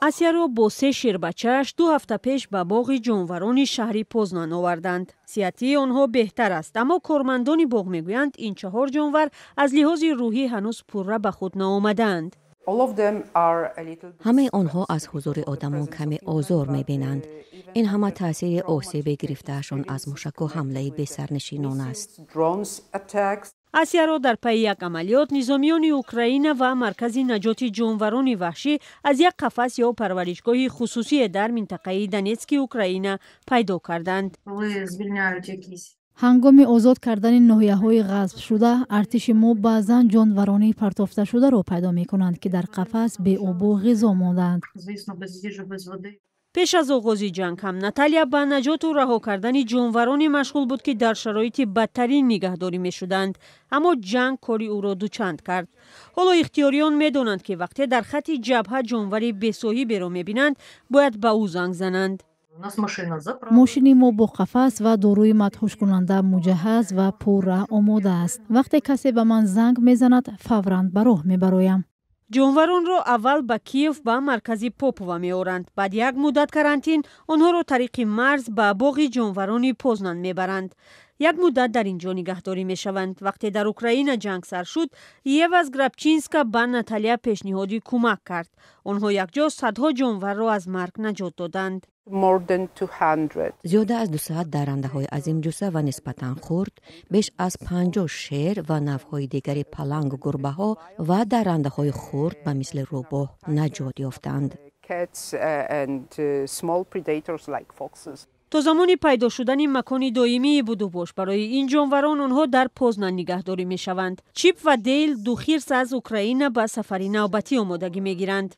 آسیاро با 3 شیربچه‌اش 2 هفته پیش به باغ جانوران شهری پوزنان آوردند. صحتی آنها بهتر است، اما کارمندان باغ میگویند این 4 جانور از لحاظ روحی هنوز پورا به خود نآمدند. همه آنها از حضور آدمان کمی آزار می‌بینند. این همه تاثیر آسیب گرفتهشان از موشک و حمله به سرنشینان است. آسیاро در پی یک عملیات نظامیان اوکراین و مرکز نجات جانوران وحشی از یک قفس یا پرورشگاه خصوصی در منطقه دونتسک اوکراین پیدا کردند. هنگام آزاد کردن ناحیه‌های غصب شده، ارتش ما بعضاً جانورانی پرتافته شده را پیدا می‌کنند که در قفس بی آب و غذا ماندند. پیش از آغاز جنگ هم ناتالیا با نجات و رها کردن جانورانی مشغول بود که در شرایط بدترین نگهداری می شدند، اما جنگ کاری او را دوچند کرد. حالا اختیاریان می دانند که وقتی در خط جبهه جانوری بی‌صاحبی را می بینند باید به او زنگ زنند. ماشین ما با قفس و داروی مدهوش کننده مجهز و پر آماده است. وقتی کسی به من زنگ میزند فوراً به راه میبرایم. جانوران را اول به کیف به مرکز پوپووا میآورند. بعد یک مدت کرانتین آنها را طریق مرز به باغ جانوران پوزنان میبرند. یک مدت در اینجا نگهداری میشوند. وقتی در اوکراین جنگ سر شد، یوز گرابچینسکا به ناتالیا پیشنهادی کمک کرد. آنها یکجا صدها جانور را از مرگ نجات دادند. زیاده از 200 درنده های عظیم جثه و نسبتاً خرد، بیش از 50 شیر و نوع‌های دیگری پلنگ و گربه ها و درنده های خرد به مثل روباه نجات یافتند. تا زمانی پیدا شدن مکان دائمی بودوباش برای این جانوران آنها در پوزنان نگهداری می شوند. چیپ و دیل 2 خرس از اوکراین به سفر نوبتی آمادگی می گیرند.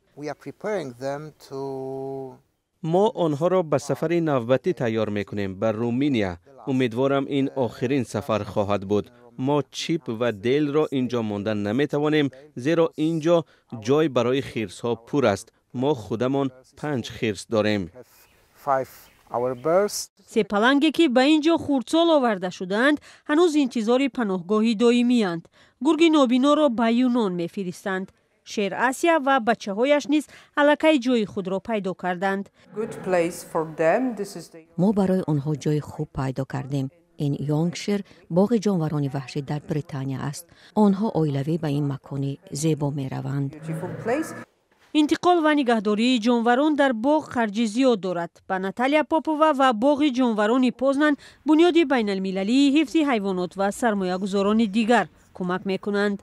ما آنها را به سفر نوبتی تیار میکنیم به رومانیا. امیدوارم این آخرین سفر خواهد بود. ما چیپ و دیل را اینجا ماندن نمیتوانیم، زیرا اینجا جای برای خرس ها پر است. ما خودمان 5 خرس داریم. 3 پلنگی که به اینجا خردسال آورده شدند هنوز انتظار پناهگاهی دائمی اند. گرگ نابینا را به یونان میفرستند. شیر آسیا و بچه هایش نیز الکی جای خود را پیدا کردند. ما برای آنها جای خوب پیدا کردیم. این یانگشیر باغ جانوران وحشی در بریتانیا است. آنها اویلوی به این مکان زیبا می روند. انتقال و نگهداری جانوران در باغ خرج زیاد دارد. به ناتالیا پوپووا و باغ جانوران پوزنان بنیاد بین المللی حفظ حیوانات و سرمایه گذاران دیگر کمک می کنند.